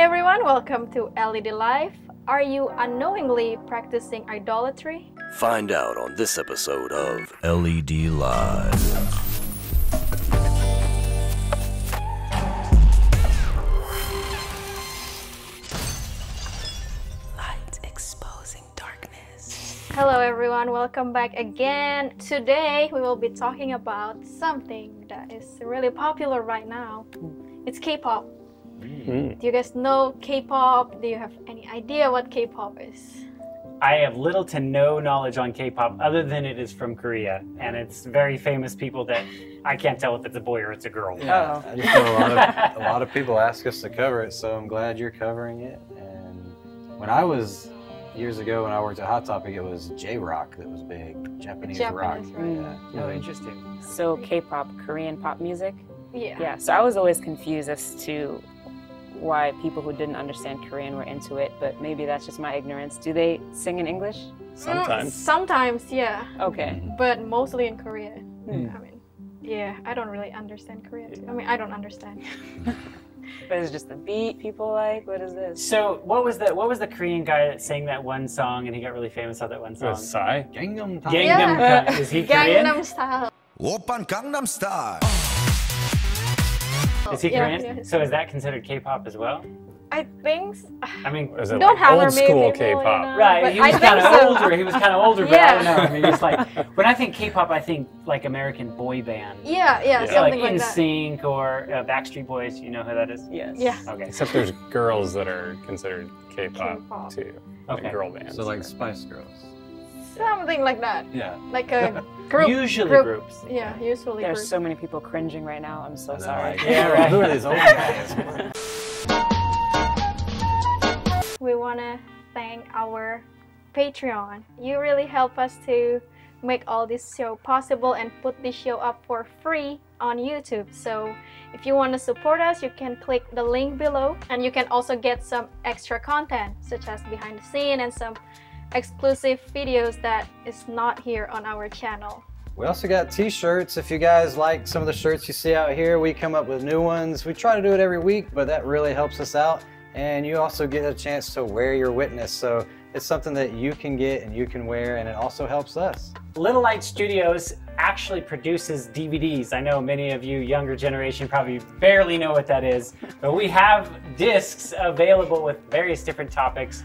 everyone, welcome to LED Life. Are you unknowingly practicing idolatry? Find out on this episode of LED Live. Hello everyone, welcome back again. Today we will be talking about something that is really popular right now. It's K-pop. Do you guys know K-pop? Do you have any idea what K-pop is? I have little to no knowledge on K-pop other than it is from Korea, and it's very famous people that I can't tell if it's a boy or it's a girl. Yeah, I just know a lot of people ask us to cover it, so I'm glad you're covering it. And when I was years ago, when I worked at Hot Topic, it was J-Rock that was big, Japanese rock. Right? Yeah. Oh, interesting. So K-pop, Korean pop music? Yeah. Yeah, so I was always confused as to why people who didn't understand Korean were into it, but maybe that's just my ignorance. Do they sing in English? Sometimes. Sometimes, yeah. Okay. But mostly in Korean. I mean, yeah, I don't really understand Korean too. I mean, I don't understand. But it's just the beat people like? What is this? So what was the Korean guy that sang that one song and he got really famous on that one song? Psy? Gangnam Style. Gangnam. Is he Korean? Gangnam Style. Oppan Gangnam Style. Is he Korean? Yeah. So is that considered K-pop as well? I think. I mean, Is it Don't like hammer old me school if you really K-pop? know, right, but he was I kind of think so. older. He was kind of older, but I Yeah. don't know. I mean, it's like when I think K-pop, I think like American boy band. Yeah, Yeah, something like like that. NSYNC or Backstreet Boys. You know who that is? Yes. Yeah. Okay. Except there's girls that are considered K-pop K-pop. too. Okay. Like girl bands. So like Spice Girls. Something like that. Yeah. Like a group. Usually group. groups. Yeah, usually There's group. so many people cringing right now. I'm so And then, sorry. like, Yeah, right. Who are these old guys? We want to thank our Patreon. You really help us to make all this show possible and put this show up for free on YouTube. So if you want to support us, you can click the link below, and you can also get some extra content such as behind the scene and some exclusive videos that is not here on our channel. We also got t-shirts. If you guys like some of the shirts you see out here, we come up with new ones. We try to do it every week, but that really helps us out. And you also get a chance to wear your witness. So it's something that you can get and you can wear, and it also helps us. Little Light Studios actually produces DVDs. I know many of you younger generation probably barely know what that is, but we have discs available with various different topics.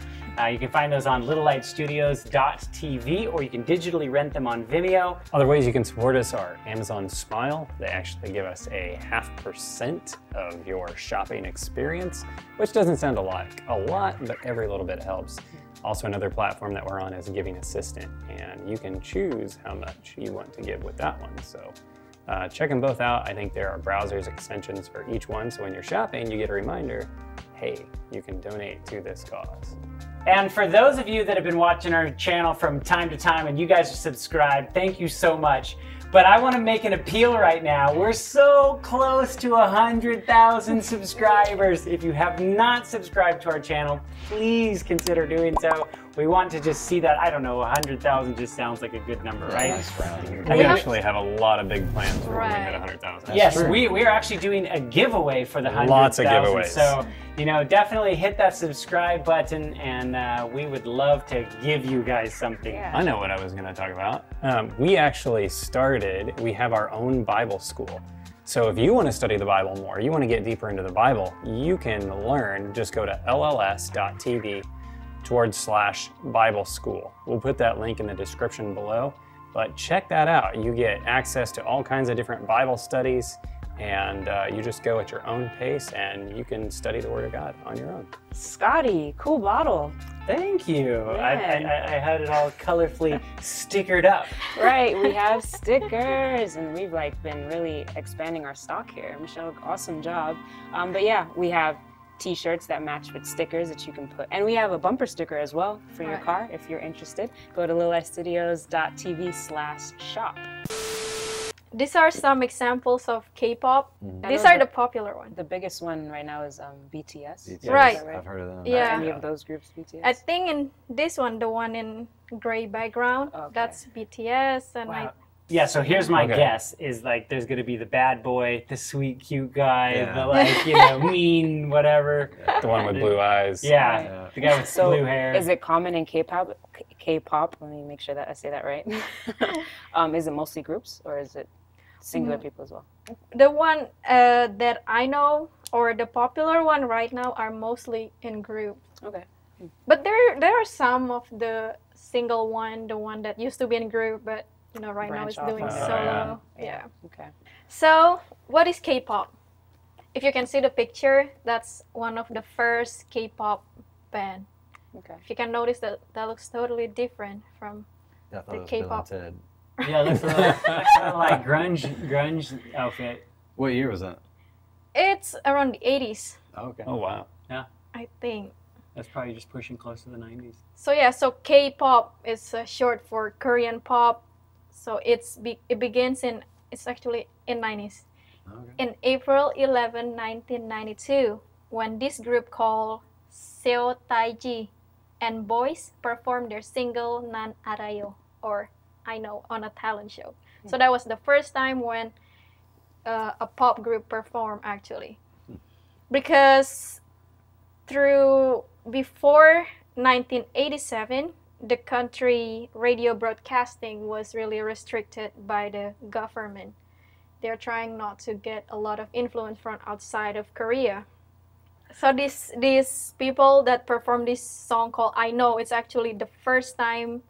You can find those on littlelightstudios.tv, or you can digitally rent them on Vimeo. Other ways you can support us are Amazon Smile. They actually give us a 0.5% of your shopping experience, which doesn't sound like a lot, but every little bit helps. Also, another platform that we're on is Giving Assistant, and you can choose how much you want to give with that one. So check them both out. I think there are browsers extensions for each one, so when you're shopping, you get a reminder, hey, you can donate to this cause. And for those of you that have been watching our channel from time to time and you guys are subscribed, thank you so much. But I want to make an appeal right now. We're so close to 100,000 subscribers. If you have not subscribed to our channel, please consider doing so. We want to just see that. I don't know, 100,000 just sounds like a good number, right? Nice rounding. We actually have a lot of big plans for when we hit Right. 100,000. Yes, we are actually doing a giveaway for the 100,000. Lots of giveaways. So, you know, definitely hit that subscribe button, and we would love to give you guys something. Yeah. I know what I was going to talk about. We actually we have our own Bible school. So if you want to study the Bible more, you want to get deeper into the Bible, you can learn. Just go to lls.tv/Bible school. We'll put that link in the description below, but check that out. You get access to all kinds of different Bible studies, and you just go at your own pace and you can study the Word of God on your own. Scotty, cool bottle. Thank you. Yeah. I had it all colorfully stickered up. Right, we have stickers, and we've like been really expanding our stock here. Michelle, awesome job. But yeah, we have t-shirts that match with stickers that you can put, and we have a bumper sticker as well for your Right. car if you're interested. Go to littlelightstudios.tv/shop. These are some examples of K-pop. I These know are the popular ones. The biggest one right now is BTS. BTS, Right. I've heard of them. Yeah. Any of those groups, BTS? I think in this one, the one in gray background, Okay. that's BTS, and Wow. Yeah, so here's my Okay. guess is like there's gonna be the bad boy, the sweet cute guy, Yeah. the like, you know, mean, whatever. The one with blue eyes. Yeah, Yeah. the guy with So blue hair. is it common in K-pop? K-pop. Let me make sure that I say that right. Is it mostly groups or is it singular people as well? The one that I know, or the popular one right now, are mostly in group. Okay. But there are some of the single one, the one that used to be in group, but you know right now Branch is off doing and solo. stuff. Yeah. Okay. So what is K-pop? If you can see the picture, that's one of the first K-pop band. Okay. If you can notice that looks totally different from Yeah, I thought The it was Bill and K-pop. Ted. Yeah, looks a little like grunge outfit. What year was that? it's around the 80s, Oh, okay. Oh wow. I think. That's probably just pushing close to the 90s. So yeah, so K-pop is short for Korean pop. So it begins it's actually in 90s. Okay. In April 11, 1992, when this group called Seo Taiji and Boys performed their single Nan Arayo, or I Know, on a talent show. So that was the first time when a pop group performed actually. Because before 1987, the country radio broadcasting was really restricted by the government. They're trying not to get a lot of influence from outside of Korea. So these people that perform this song called I Know, it's actually the first time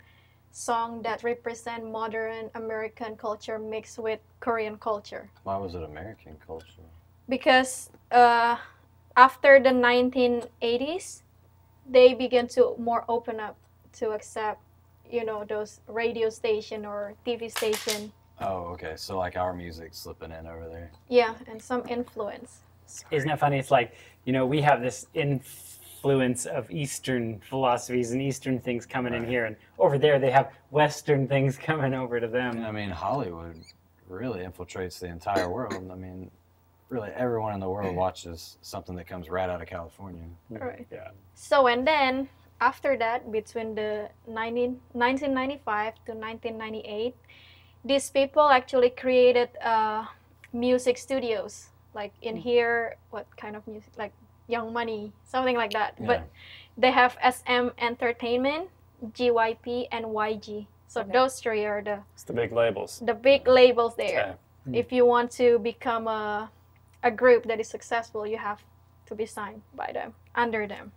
song that represent modern American culture mixed with Korean culture. Why was it American culture? Because after the 1980s, they began to more open up to accept, you know, those radio station or TV station. Oh, okay. So like our music slipping in over there. Yeah, and some influence. Isn't that funny? It's like, you know, we have this influence of Eastern philosophies and Eastern things coming in here, and over there they have Western things coming over to them. I mean, Hollywood really infiltrates the entire world. I mean, really everyone in the world watches something that comes right out of California. Right. Yeah. So, and then after that, between the 1995 to 1998, these people actually created music studios. Like in here, what kind of music? Like Young Money, something like that. Yeah. But they have SM Entertainment, GYP, and YG. So those three are It's the big labels. the big labels there. Okay. If you want to become a group that is successful, you have to be signed by them, under them.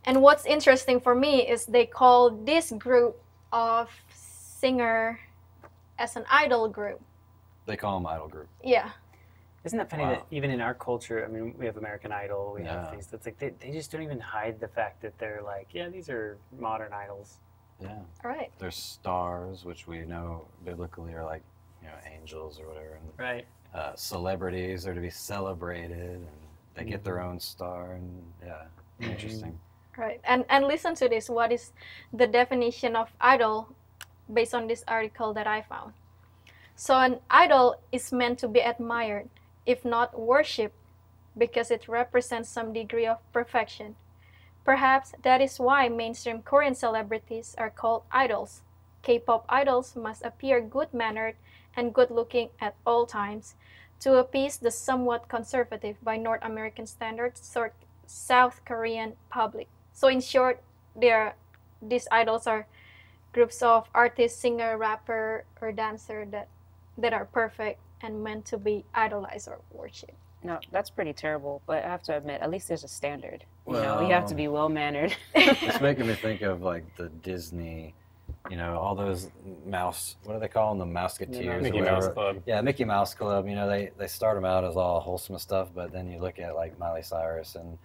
And what's interesting for me is they call this group of singer as an idol group. They call them idol group. Yeah. Isn't that funny Wow. that even in our culture, I mean, we have American Idol, we have Yeah. things that's like, they just don't even hide the fact that they're like, yeah, these are modern idols. Yeah. All right. There's stars, which we know biblically are like, you know, angels or whatever. And Right. celebrities are to be celebrated, and they get their own star. And yeah, interesting. Right. And listen to this. What is the definition of idol based on this article that I found? So an idol is meant to be admired, if not worshipped, because it represents some degree of perfection. Perhaps that is why mainstream Korean celebrities are called idols. K-pop idols must appear good-mannered and good-looking at all times to appease the somewhat conservative, by North American standards, South Korean public. So in short, these idols are groups of artists, singer, rapper, or dancer that are perfect and meant to be idolized or worshipped. No, that's pretty terrible. But I have to admit, at least there's a standard. You know, you have to be well mannered. It's making me think of like the Disney, you know, all those mouse, what do they call them? The Mouseketeers. Mickey or Mouse whatever. Club. Yeah, Mickey Mouse Club. You know, they start them out as all wholesome stuff, but then you look at like Miley Cyrus and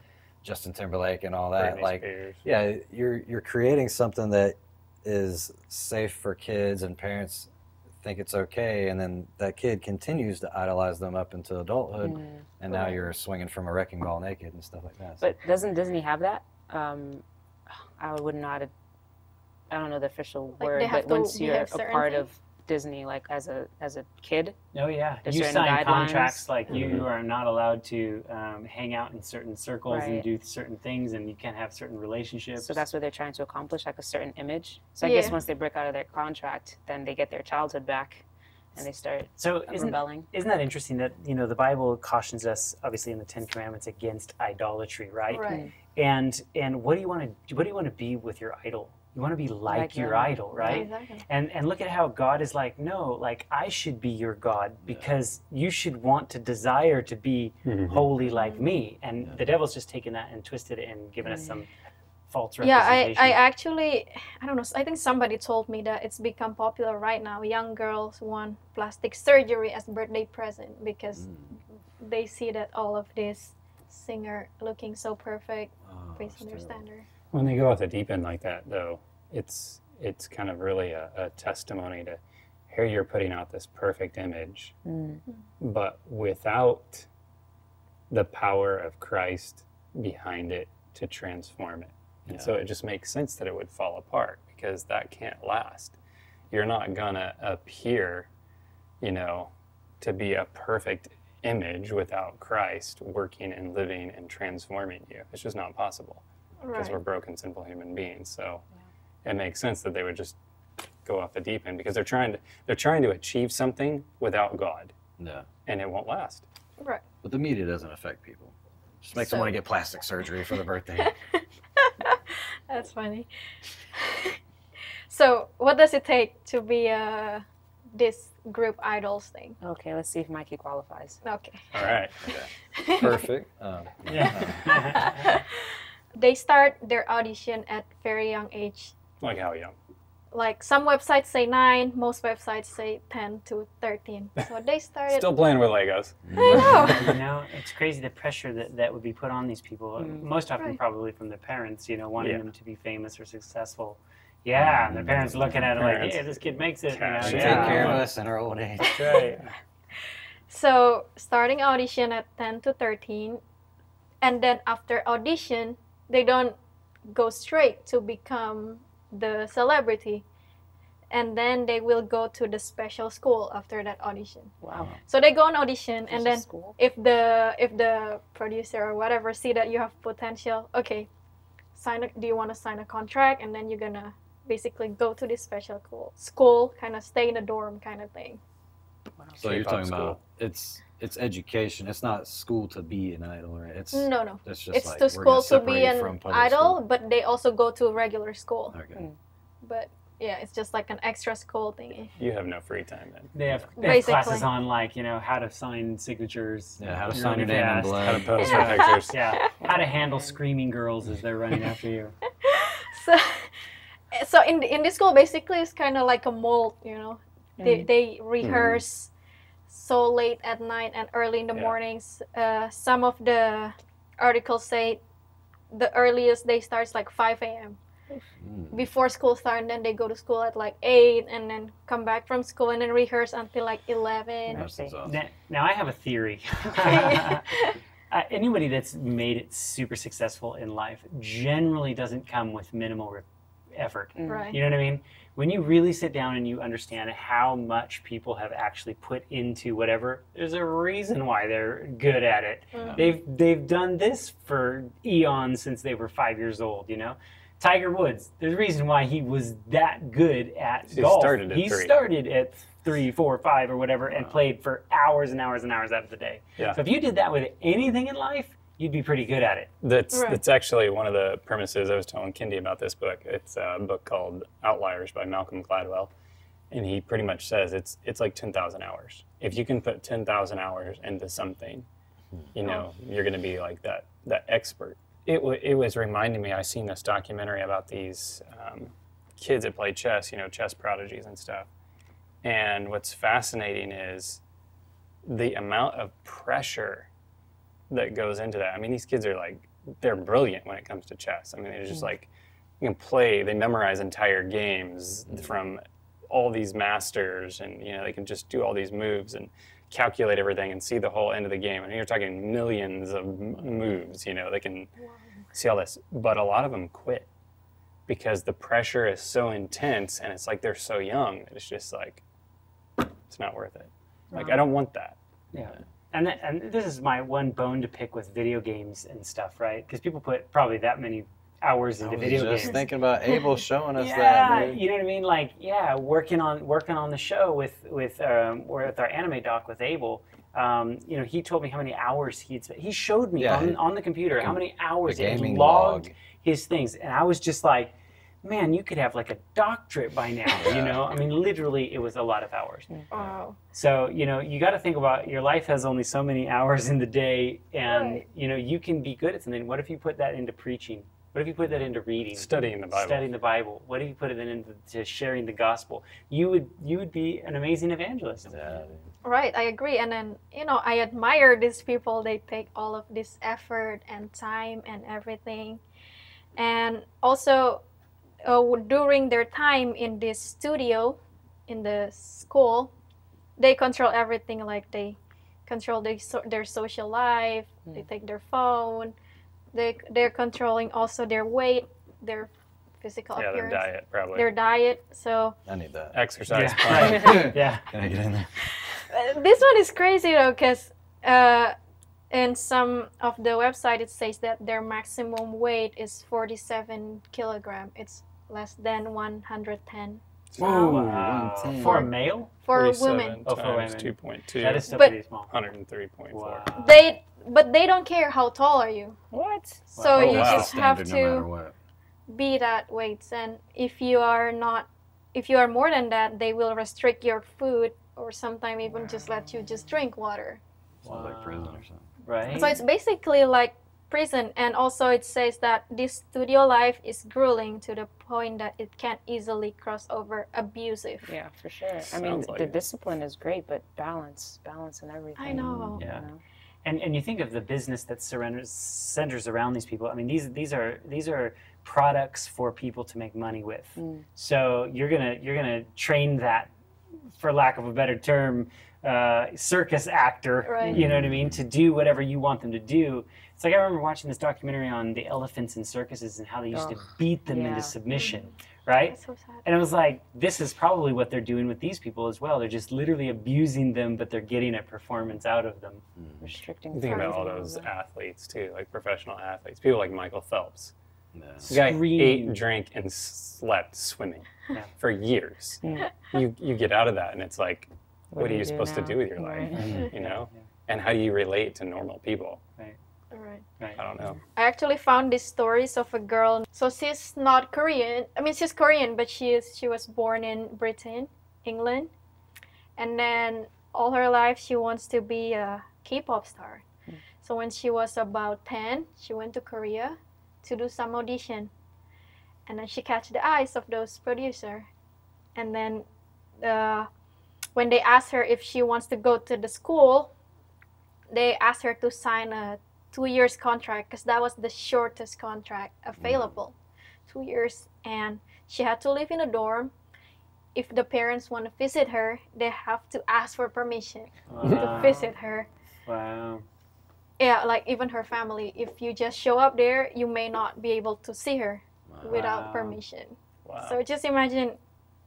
Justin Timberlake and all that. Britney Like, Spears. yeah, you're creating something that is safe for kids, and parents think it's okay, and then that kid continues to idolize them up into adulthood, and now you're swinging from a wrecking ball naked and stuff like that. But doesn't Disney have that? I wouldn't know how to. I don't know the official Like word, they have but to once you're behave a certain part thing? of Disney, like as a kid? Oh yeah, There's you certain sign guidelines. contracts like you are not allowed to hang out in certain circles and Right. do certain things, and you can't have certain relationships. So that's what they're trying to accomplish, like a certain image. So I guess Yeah. once they break out of their contract, then they get their childhood back, and they start So rebelling. isn't that interesting that the Bible cautions us obviously in the Ten Commandments against idolatry, right? Right. And what do you want to be with your idol? You want to be like your them. idol, right? Exactly. And look at how God is like, no, like I should be your God because you should want to desire to be holy like me. And the devil's just taken that and twisted it and given us some false Yeah, representation. I actually, I don't know, I think somebody told me that it's become popular right now. Young girls want plastic surgery as birthday present because they see that all of this singer looking so perfect based on their standard. When they go off the deep end like that, though, it's kind of really a testimony to here you're putting out this perfect image, but without the power of Christ behind it to transform it. And so it just makes sense that it would fall apart because that can't last. You're not gonna appear, to be a perfect image without Christ working and living and transforming you. It's just not possible. Because Right. we're broken, sinful human beings. So it makes sense that they would just go off the deep end because they're trying to achieve something without God, Yeah. and it won't last. Right. But the media doesn't affect people. Just makes them So- want to get plastic surgery for their birthday. That's funny. So, what does it take to be this group idols thing? Okay, let's see if Mikey qualifies. Okay. All right. Perfect. Yeah. They start their audition at very young age. Like how young? Like some websites say 9, most websites say 10 to 13. So they started. Still playing with Legos. I know. It's crazy the pressure that would be put on these people. Most often Right. probably from their parents, wanting Yeah. them to be famous or successful. Yeah, and their parents looking at it like, Parents. yeah, this kid makes it. Cash. She'll yeah. take care of us in our old age. That's right. So starting audition at 10 to 13, and then after audition, they don't go straight to become the celebrity, and then they will go to the special school after that audition. Wow. So they go on audition, and then School? if the producer or whatever see that you have potential, okay, do you want to sign a contract, and then you're gonna basically go to this special school, kind of stay in a dorm kind of thing. So you're K-pop talking school. about it's education. It's not school to be an idol, right? It's No, It's just it's like to we're gonna school to be separate an from public idol, school. but they also go to regular school. Okay. But yeah, it's just like an extra school thingy. You have no free time then. They have Basically. classes on like, how to sign signatures. Yeah, how to really sign your name in fast. How to blood. pose for pictures. Yeah, how to handle screaming girls as they're running after you. So in this school, basically, it's kind of like a mold, They rehearse so late at night and early in the Yeah. mornings. Some of the articles say the earliest they start is like 5 a.m. before school starts, and then they go to school at like 8 and then come back from school and then rehearse until like 11. That sounds awesome. Now I have a theory. Anybody that's made it super successful in life generally doesn't come with minimal effort. Right. You know what I mean? When you really sit down and you understand how much people have actually put into whatever, there's a reason why they're good at it. They've done this for eons since they were 5 years old, Tiger Woods, there's a reason why he was that good at He golf. started at He 3. started at 3, 4, 5 or whatever and played for hours and hours and hours out of the day. Yeah. So if you did that with anything in life, you'd be pretty good at it. That's actually one of the premises. I was telling Kendi about this book. It's a book called Outliers by Malcolm Gladwell. And he pretty much says it's like 10,000 hours. If you can put 10,000 hours into something, you're going to be like that expert. It was reminding me, I seen this documentary about these kids that play chess, chess prodigies and stuff. And what's fascinating is the amount of pressure that goes into that. I mean, these kids are they're brilliant when it comes to chess. I mean, they're just you can play, they memorize entire games from all these masters, and they can just do all these moves and calculate everything and see the whole end of the game. And you're talking millions of moves, they can see all this. But a lot of them quit because the pressure is so intense, and it's like they're so young that it's just like, It's not worth it. Like, I don't want that. Yeah. And this is my one bone to pick with video games and stuff, right? Because people put probably that many hours into video games. Just thinking about Abel showing us Yeah, that, dude. you know what I mean? Like, yeah, working on the show with our anime doc with Abel. You know, he told me how many hours he'd spent. He showed me on the computer how many hours he had gaming logged log. his things, and I was just like, man, you could have like a doctorate by now. You know, I mean, literally, it was a lot of hours. Wow. So, you know, you got to think about your life has only so many hours in the day, and Right. you know, you can be good at something. What if you put that into preaching? What if you put that into reading? Studying the Bible. Studying the Bible. What if you put it into sharing the gospel? You would be an amazing evangelist. Yeah. Right, I agree. And then, you know, I admire these people. They take all of this effort and time and everything. And also, during their time in this studio, in the school, they control everything. Like, they control their social life. They take their phone. They're controlling also their weight, their physical Yeah, their appearance. diet, probably. Their diet. So I need that. Exercise. Yeah. probably. Right. Yeah. Can I get in there? this one is crazy though, because in some of the website it says that their maximum weight is 47 kilogram. It's less than 110 Whoa. 110. For a male? for 47 women. Oh, for times women. 2.2. That is still But- pretty small. 103.4. Wow. But they don't care how tall are you. What? So Wow. you Wow. just have no matter to what. be that weight. And if you are more than that, they will restrict your food, or sometimes even just let you just drink water. Sounds like prison or something. Right. So it's basically like prison. And also it says that this studio life is grueling to the point that it can easily cross over abusive. Yeah, for sure. I mean, Sounds like the it. discipline is great, but balance and everything. I know. Yeah. You know? And you think of the business that centers around these people. I mean, these are products for people to make money with. So you're gonna train that, for lack of a better term, circus actor. Right. You know what I mean? To do whatever you want them to do. It's like I remember watching this documentary on the elephants in circuses and how they used to beat them yeah. into submission, right? That's so sad. And it was like, this is probably what they're doing with these people as well. They're just literally abusing them, but they're getting a performance out of them. Restricting. You think about all funds those and all that. athletes too, like professional athletes, people like Michael Phelps. Yeah. The guy Scream. ate, drank, and slept swimming Yeah. for years. Yeah. You get out of that, and it's like, what do are you you do supposed to now? do with your Right. life? You know, and how do you relate to normal people? Right. I don't know. I actually found these stories of a girl. So she's not Korean. I mean, she's Korean, but she was born in Britain, England, and then all her life she wants to be a K-pop star. So when she was about 10, she went to Korea to do some audition, and then she catch the eyes of those producer, and then when they asked her if she wants to go to the school, they asked her to sign a 2 years contract, because that was the shortest contract available. 2 years, and she had to live in a dorm. If the parents want to visit her, they have to ask for permission to visit her. Wow. Yeah, like even her family. If you just show up there, you may not be able to see her without Wow. permission. Wow. So just imagine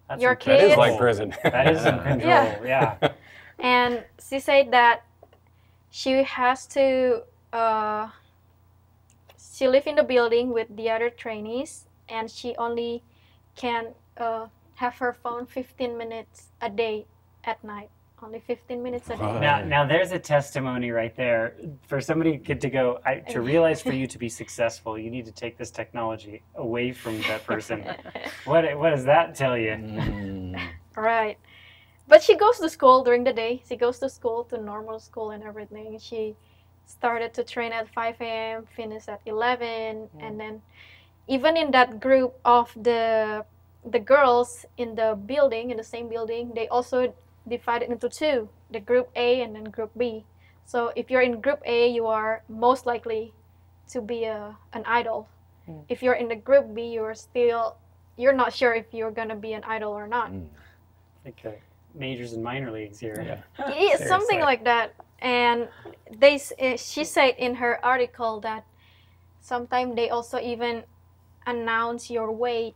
That's your incredible. That is kids. like prison. That is in control. Yeah. Yeah. And she said that she has to she live in the building with the other trainees, and she only can have her phone 15 minutes a day at night. Only 15 minutes a day. Now there's a testimony right there for somebody to go. To realize for you to be successful, you need to take this technology away from that person. What does that tell you? Right. But she goes to school during the day. She goes to school, to normal school and everything. She started to train at 5 a.m., finished at 11, and then even in that group of the girls in the building, in the same building, they also divided into two, the group A and then group B. So if you're in group A, you are most likely to be an idol. If you're in the group B, you're not sure if you're gonna be an idol or not. Like majors and minor leagues here. Yeah. It's something Seriously. like that. And she said in her article that sometimes they also even announce your weight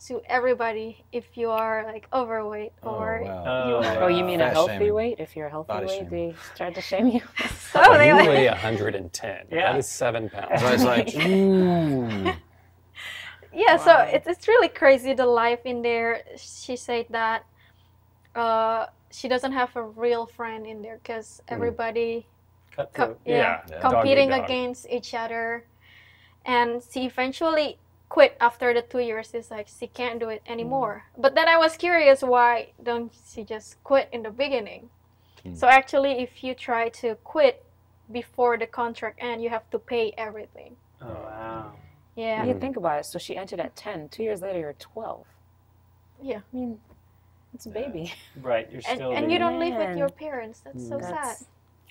to everybody if you are like overweight or wow. you are. Oh, you mean a Fat healthy shaming. weight? If you're a healthy Body weight, shaming. they tried to shame you. So they You like, weigh 110. Yeah. That is 7 pounds. So I was like, ooh. yeah, so it's really crazy the life in there. She said that she doesn't have a real friend in there because everybody Cutthroat. yeah, Yeah. competing Dog eat dog. against each other. And she eventually quit after the 2 years. It's like she can't do it anymore. But then I was curious, why don't she just quit in the beginning? So actually, if you try to quit before the contract ends, you have to pay everything. Oh, wow. Yeah. You think about it. So she entered at 10. 2 years later, you're 12. Yeah. I mean, it's a baby. Right, you're still And you don't live with Man. your parents. That's so That's- sad.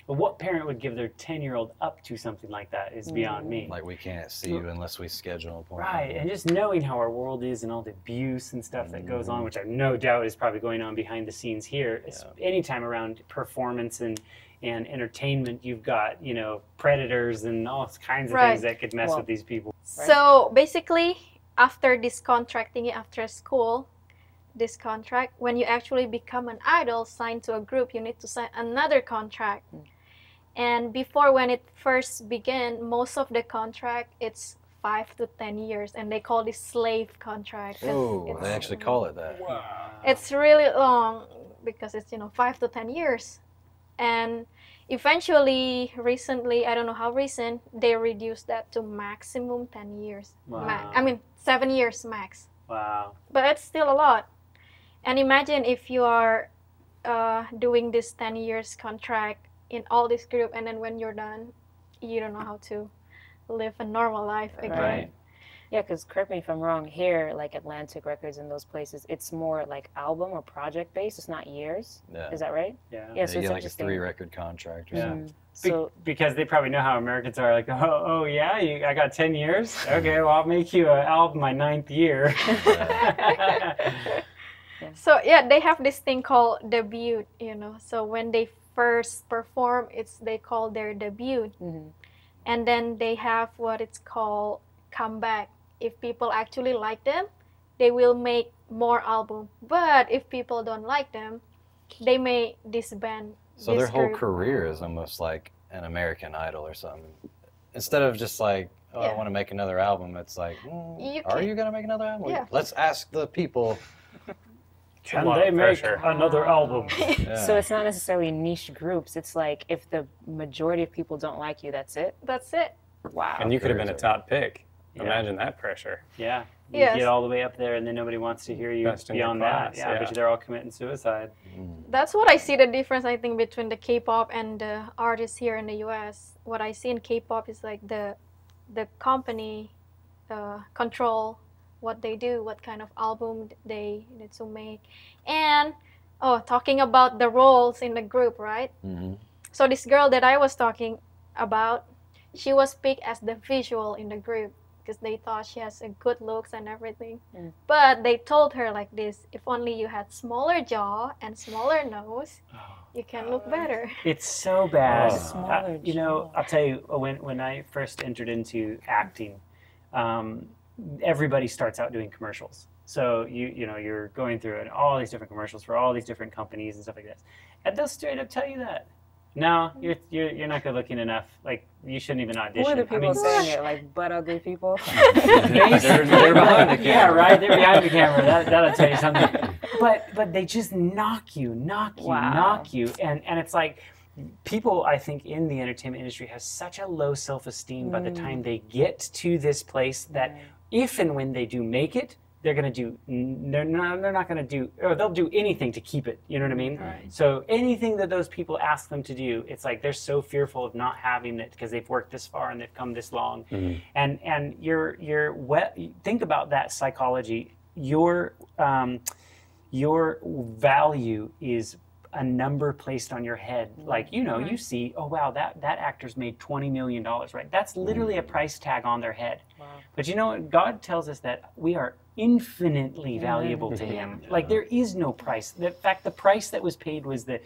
But what parent would give their 10-year-old up to something like that is beyond me. Like we can't see you unless we schedule an appointment. Right, and just knowing how our world is and all the abuse and stuff that goes on, which I have no doubt is probably going on behind the scenes here. Anytime around performance and entertainment, you've got, you know, predators and all kinds of things that could mess with these people. So basically, after this contracting after school, this contract, when you actually become an idol, signed to a group, you need to sign another contract. And before, when it first began, most of the contract, it's 5 to 10 years, and they call this slave contract. 'cause Oh, they actually call it that. it's really long because it's, you know, 5 to 10 years. And eventually, recently, I don't know how recent, they reduced that to maximum 10 years. Wow. I mean, 7 years max. Wow. But it's still a lot. And imagine if you are doing this 10 years contract in all this group, and then when you're done, you don't know how to live a normal life again. Right. Yeah, because correct me if I'm wrong, here, like Atlantic Records and those places, it's more like album or project based. It's not years. Yeah. Is that right? Yeah. Yeah, so you it's get like a interesting. 3-record contract or Yeah. something. So Because they probably know how Americans are, like, oh yeah, I got 10 years? Okay, well, I'll make you an album my 9th year. So yeah, they have this thing called debut, you know. So when they first perform, they call their debut. And then they have what it's called comeback. If people actually like them, they will make more album. But if people don't like them, they may disband. So this their whole group. career is almost like an American Idol or something. Instead of just like, oh, I Yeah. want to make another album, it's like, You are can- you going to make another album? Yeah. Let's ask the people. Can lot they of make pressure. another album? Yeah. So it's not necessarily niche groups. It's like if the majority of people don't like you, that's it. That's it. Wow. And you could have been a top pick. Yeah. Imagine that pressure. Yeah. You Yes. get all the way up there, and then nobody wants to hear you Best in your beyond that. class, Yeah, I yeah. bet you they're all committing suicide. That's what I see the difference, I think, between the K-pop and the artists here in the US. What I see in K-pop is like the company control what they do, what kind of album they need to make. And talking about the roles in the group, right? So this girl that I was talking about, she was picked as the visual in the group because they thought she has a good looks and everything. But they told her like this: if only you had smaller jaw and smaller nose, you can look better. It's so bad. Smaller You know, jaw. I'll tell you, when I first entered into acting, everybody starts out doing commercials. So you know, you're going through all these different commercials for all these different companies and stuff like this, and they'll straight up tell you that. No, you're not good looking enough. Like, you shouldn't even audition. Who are the people I mean, saying it? Like butt ugly people? they're behind the camera. Yeah, right. They're behind the camera. That'll tell you something. But they just knock you, Wow. and it's like, people, I think, in the entertainment industry have such a low self-esteem by the time they get to this place that if and when they do make it, they're not going to do, or they'll do anything to keep it. You know what I mean? Right. So anything that those people ask them to do, it's like they're so fearful of not having it because they've worked this far and they've come this long. And think about that psychology. Your value is a number placed on your head. Like, you know, you see, oh wow, that actor's made $20 million, right? That's literally a price tag on their head. Wow. But you know what? God tells us that we are infinitely valuable to him. Like there is no price. In fact, the price that was paid was the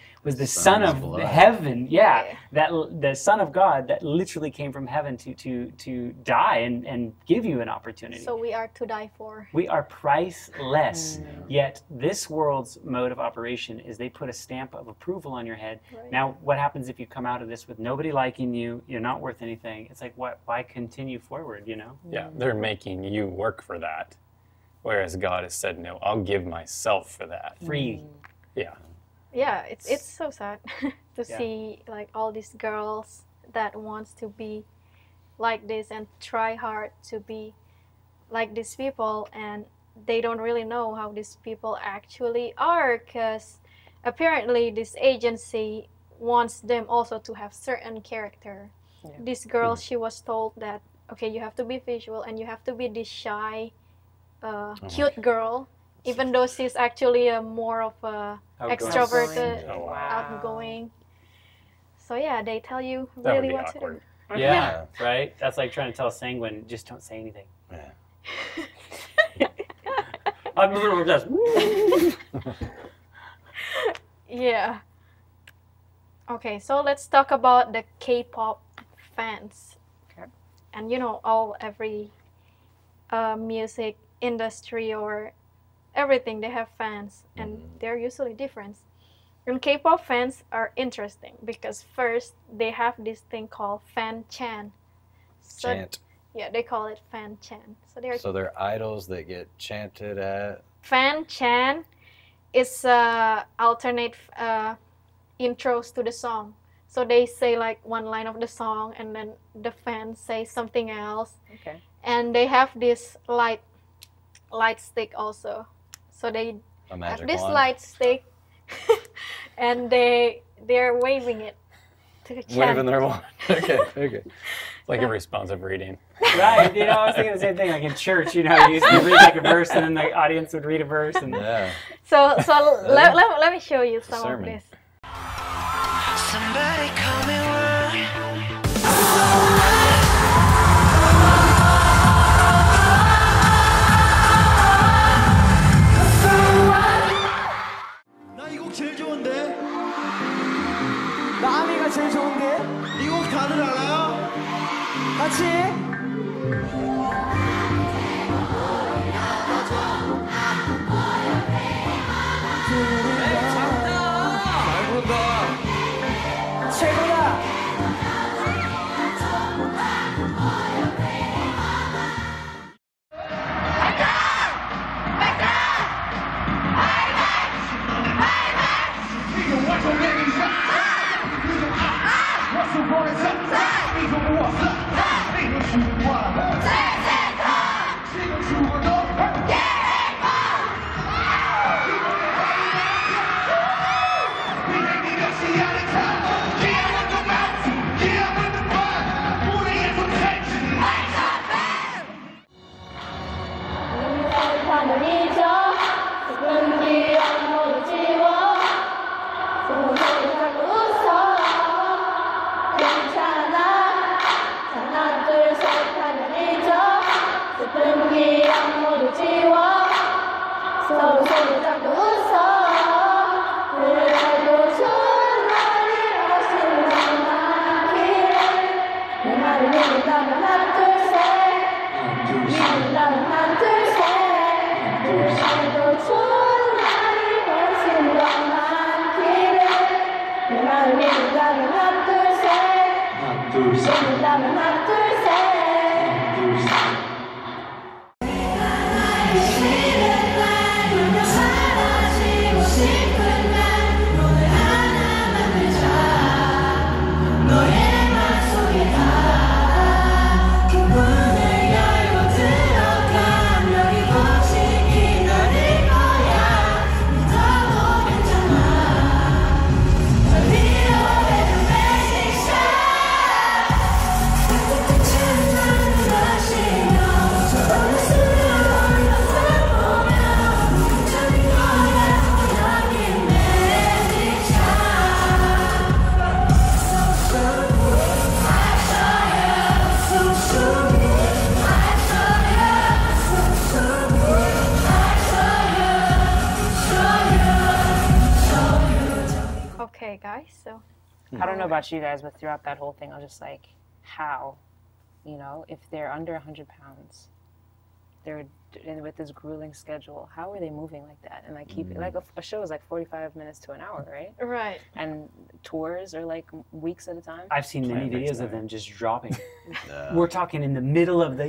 Son of Heaven. Yeah, that the Son of God that literally came from heaven to die and give you an opportunity. So we are to die for. We are priceless. Yet this world's mode of operation is they put a stamp of approval on your head. Right. Now, what happens if you come out of this with nobody liking you? You're not worth anything. It's like, what? Why continue forward? You know? Yeah, they're making you work for that. Whereas God has said, no, I'll give myself for that. Free. Yeah. Yeah, it's so sad to see like all these girls that wants to be like this and try hard to be like these people, and they don't really know how these people actually are, because apparently this agency wants them also to have certain character. This girl, she was told that, okay, you have to be visual and you have to be this shy, cute girl, even though she's actually a more of a extroverted, outgoing. So yeah, they tell you That would really be what awkward. to do. Yeah, right? That's like trying to tell Sanguine, just don't say anything. Yeah. I'm a little obsessed. Yeah. Okay, so let's talk about the K-pop fans. Okay. And you know, every music industry or everything, they have fans, and they're usually different. And K-pop fans are interesting because first they have this thing called fan chan. Chant. Yeah, they call it fan chan. So they're idols that get chanted at. Fan chan is alternate intros to the song. So they say like one line of the song and then the fans say something else. Okay. And they have this light stick also. So they have this wand. light stick and they're waving it to chant. Waving their wand. Okay. It's like a responsive reading. Right, you know, I was thinking the same thing, like in church, you know, you read like a verse and then the audience would read a verse. And Yeah. So let me show you some of sermon. this. Somebody call me one. 나 이 곡 제일 좋은데. 나 아미가 제일 좋은데. 이 곡 다들 알아요? 같이. 잘 부른다. 최고다. I don't know about you guys, but throughout that whole thing, I was just like, how? You know, if they're under 100 pounds, they're with this grueling schedule, how are they moving like that? And like keep like a show is like 45 minutes to an hour, right? Right. And tours are like weeks at a time. I've seen many videos of them just dropping. We're talking in the middle of the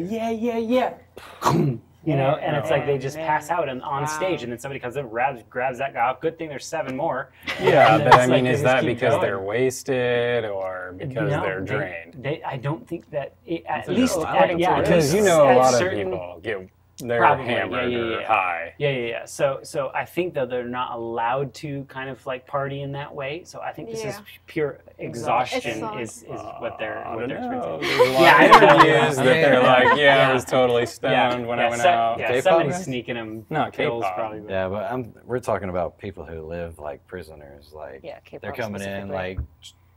you know, and it's like they just pass out on stage, and then somebody comes in, grabs that guy. Good thing there's 7 more. Yeah, And but I it's mean, like is they just that keep because going. they're wasted or because they're drained? I don't think that, at So least, they're yeah, because you know a lot of certain- people get their Probably, hammered or high. Yeah. So I think that they're not allowed to kind of like party in that way. So I think this is pure exhaustion is what they're experiencing. There's a lot Yeah, of I don't know. interviews that they're like, I was totally stoned when I went out. Yeah, K-pop somebody's guys? sneaking them No, pills Kpop. probably. Yeah, but we're talking about people who live like prisoners. Like Kpop they're coming in, specifically. like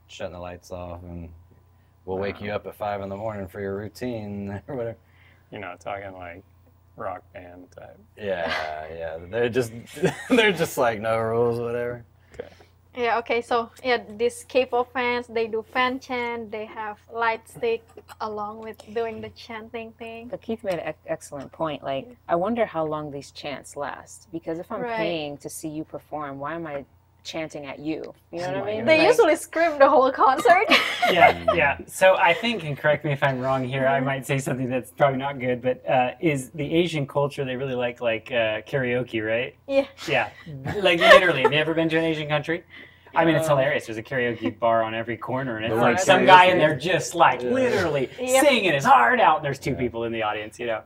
shutting the lights off, and we'll wake you up at 5 in the morning for your routine or whatever. You're not talking like rock band type. Yeah. They're just like no rules, whatever. Yeah, okay, so these K-pop fans, they do fan chant, they have light stick along with doing the chanting thing. But Keith made an excellent point. Like, I wonder how long these chants last. Because if I'm paying to see you perform, why am I chanting at you? You know what I mean? They Like, usually scream the whole concert. Yeah. So I think, and correct me if I'm wrong here, I might say something that's probably not good, but is the Asian culture, they really like karaoke, right? Yeah. Yeah. Like literally, have you ever been to an Asian country? I mean, it's hilarious. There's a karaoke bar on every corner, and it's like some guy in there just like literally singing his heart out. And there's 2 people in the audience, you know.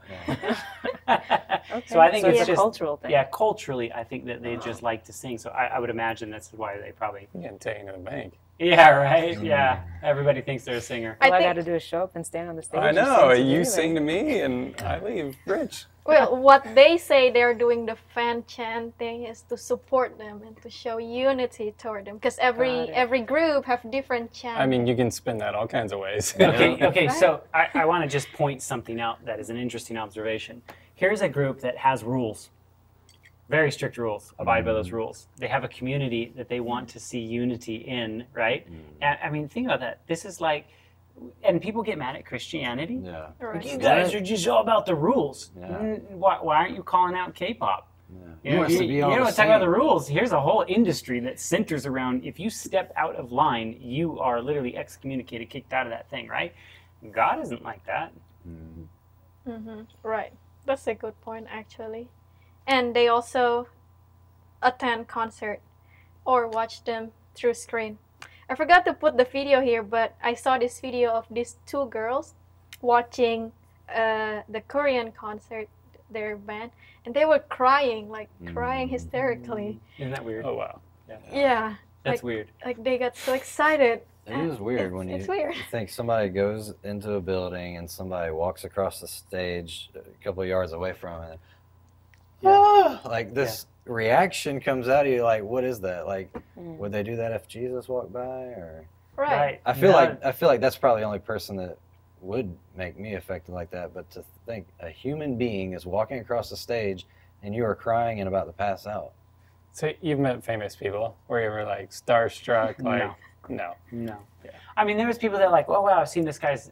So I think it's a just cultural thing. Yeah, culturally, I think that they just like to sing. So I would imagine that's why they probably. Getting taken to the bank. Yeah, right. Yeah, everybody thinks they're a singer. All I think- got to do is show up and stand on the stage. I and know, sing to you me, sing to me and I leave rich. Well, what they say they're doing the fan chant thing is to support them and to show unity toward them, because every group have different chants. I mean, you can spin that all kinds of ways. Okay. So I want to just point something out that is an interesting observation. Here's a group that has rules, very strict rules. Abide by those rules. They have a community that they want to see unity in, right? And, I mean, think about that. This is like, and people get mad at Christianity. Yeah. Like, you guys are just all about the rules. Yeah. Why aren't you calling out K-pop? Who wants to be all you know, the talk about same? the rules. Here's a whole industry that centers around if you step out of line, you are literally excommunicated, kicked out of that thing, right? God isn't like that. Right. That's a good point, actually. And they also attend concert or watch them through screen. I forgot to put the video here, but I saw this video of these 2 girls watching the Korean concert, their band, and they were crying, crying hysterically. Isn't that weird? Oh, wow. Yeah. That's weird. Like they got so excited. It is weird when it's you weird. think somebody goes into a building and somebody walks across the stage a couple of yards away from it. Like this reaction comes out of you, like, what is that? Like, would they do that if Jesus walked by? Or Right. I feel like that's probably the only person that would make me affected like that. But to think a human being is walking across the stage and you are crying and about to pass out. So you've met famous people where you were like starstruck, like, no. Yeah. I mean, there was people that are like, oh, wow, I've seen this guy's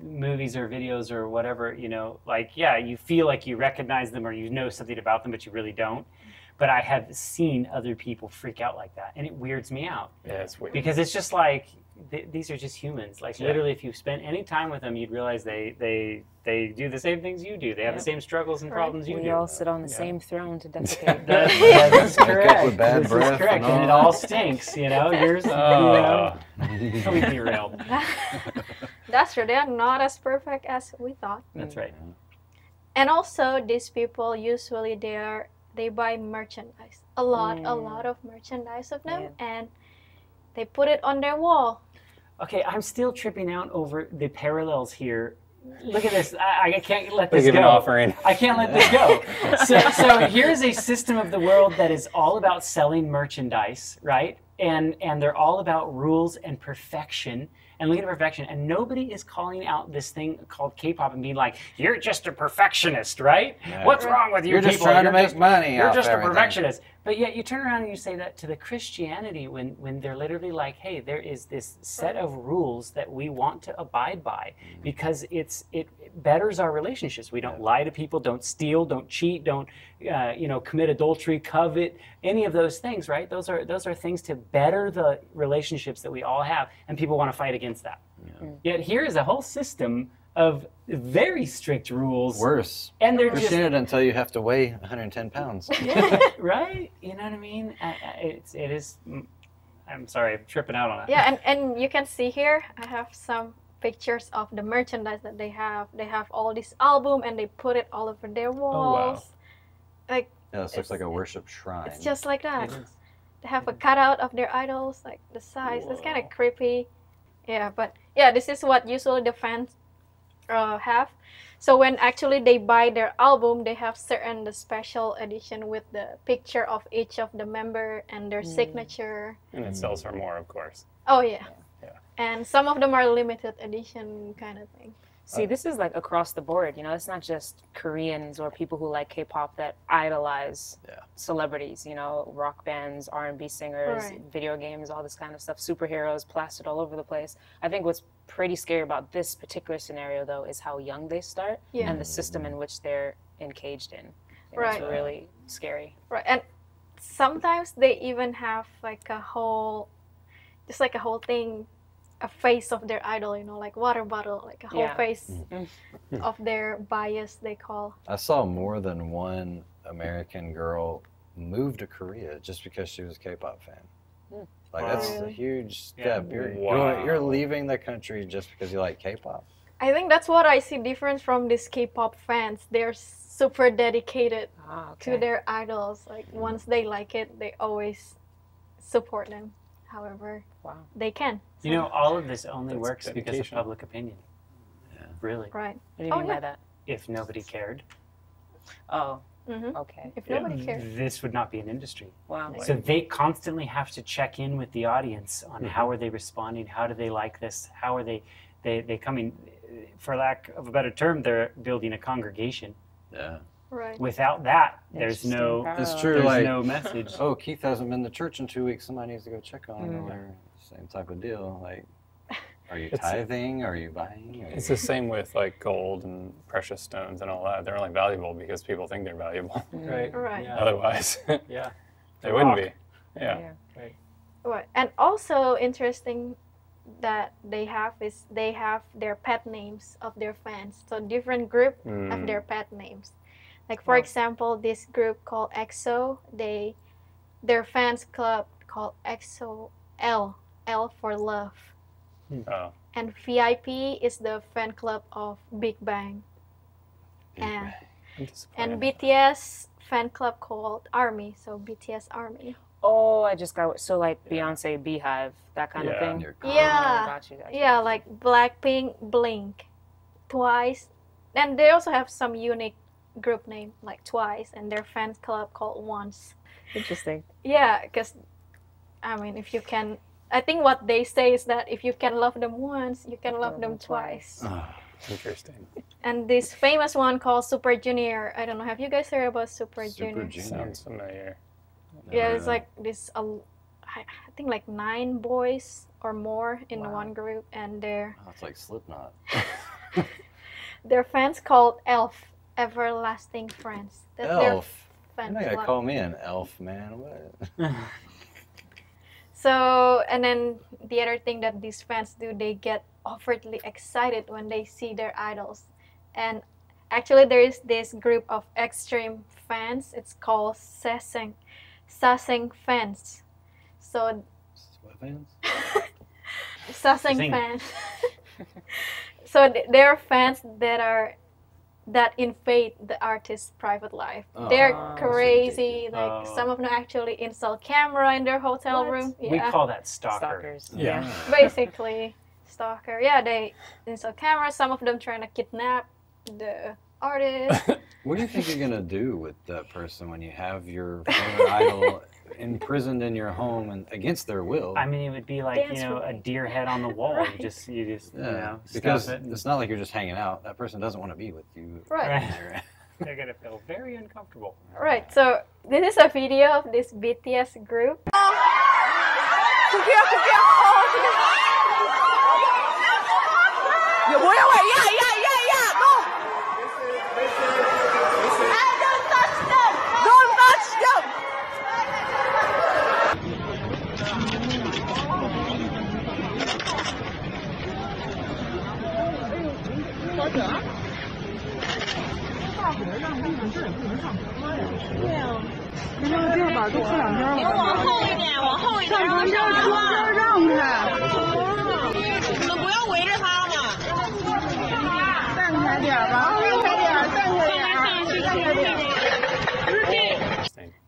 movies or videos or whatever, you know, like, yeah, you feel like you recognize them or you know something about them, but you really don't. But I have seen other people freak out like that, and it weirds me out. Yeah, it's weird. Because it's just like, these are just humans. Like, literally, if you spent any time with them, you'd realize they do the same things you do. They have the same struggles and problems you do. We all sit on the same throne to defecate. That's correct. with bad This breath is correct, and and it all. all stinks, you know? Yours, you know, we derailed. That's true. They are not as perfect as we thought. That's right. And also, these people usually they buy merchandise, a lot of merchandise of them, and they put it on their wall. Okay, I'm still tripping out over the parallels here. Look at this. I can't let this Give go. an offering. I can't let this go. So here's a system of the world that is all about selling merchandise, right? And they're all about rules and perfection. And look at the perfection. And nobody is calling out this thing called K-pop and being like, you're just a perfectionist, right? Yeah. What's wrong with you You're people? just trying to make money You're off just everything. a perfectionist. But yet you turn around and you say that to the Christianity when they're literally like, hey, there is this set of rules that we want to abide by because it betters our relationships. We don't lie to people, don't steal, don't cheat, don't commit adultery, covet, any of those things, right? Those are things to better the relationships that we all have, and people want to fight against that. Yeah. Yet here is a whole system of very strict rules. Worse. And they're Christianity doesn't tell you have to weigh 110 pounds. Right? You know what I mean? It is. I'm sorry, I'm tripping out on it. Yeah, and you can see here, I have some pictures of the merchandise that they have. They have all this album and they put it all over their walls. Oh, wow. Like, yeah, this looks like a worship shrine. it's just like that. It is. They have a cutout of their idols, like the size. It's kind of creepy. Yeah, but yeah, this is what usually the fans have. So when actually they buy their album, they have the special edition with the picture of each of the member and their signature. And it sells for more, of course. Oh yeah. Yeah. And some of them are limited edition kind of thing. See, this is like across the board, you know, it's not just Koreans or people who like K-pop that idolize celebrities, you know, rock bands, R&B singers, video games, all this kind of stuff, superheroes plastered all over the place. I think what's pretty scary about this particular scenario, though, is how young they start and the system in which they're encaged in. It's really scary. Right, and sometimes they even have like a whole thing, a face of their idol, you know, like water bottle, like a whole face of their bias, they call. I saw more than one American girl move to Korea just because she was a K-pop fan. Like, that's a huge step. You're leaving the country just because you like K-pop. I think that's what I see difference from these K-pop fans. They're super dedicated to their idols. Like, once they like it, they always support them. However, they can. So. You know, all of this only works because of public opinion. Yeah. Really. Right. What do you mean by that? If nobody cared. Oh, okay. If nobody cared. This would not be an industry. Wow. So they constantly have to check in with the audience on how are they responding, how do they like this, how are they coming, for lack of a better term, they're building a congregation. Yeah. Right. Without that, there's no. It's true. There's like, no message. Oh, Keith hasn't been to church in 2 weeks. Somebody needs to go check on him. Or same type of deal. Like, are you tithing? Are you buying? It's the same with like gold and precious stones and all that. They're only valuable because people think they're valuable. Right. Right. Yeah. Otherwise, Yeah. they wouldn't be. Yeah. Right. Right. And also interesting that they have their pet names of their fans. So different group have their pet names. Like for example, this group called EXO, their fans club called EXO L for love. Oh. And VIP is the fan club of Big Bang. And BTS fan club called ARMY, so BTS ARMY. Oh, I just got so like Beyonce Beehive, that kind of thing. Yeah. Got you. Yeah, like Blackpink, Blink, Twice, and they also have some unique group name like Twice, and their fan club called Once. Interesting. Yeah, because I mean, if you can, I think what they say is that if you can love them once, you can love them twice. Oh, interesting. And this famous one called Super Junior. I don't know. Have you guys heard about Super Junior? Sounds familiar. Yeah, it's like this. I think like 9 boys or more in one group, and it's like Slipknot. their fans called ELF, Everlasting Friends. That's Elf. Their You're not gonna call me an elf, man. What? So, and then the other thing that these fans do, they get overtly excited when they see their idols. And actually, there is this group of extreme fans. It's called Saseng fans. So, What fans? Saseng fans. So they're fans that invade the artist's private life. They're crazy. Like some of them actually install camera in their hotel room. Yeah. We call that stalker. Stalkers. Yeah. Basically, stalker. Yeah, they install cameras. Some of them trying to kidnap the artist. What do you think you're gonna do with that person when you have your favorite idol imprisoned in your home and against their will? I mean, it would be like a deer head on the wall. You just because it's not like you're just hanging out. That person doesn't want to be with you. Right. They're gonna feel very uncomfortable. Right, so this is a video of this BTS group.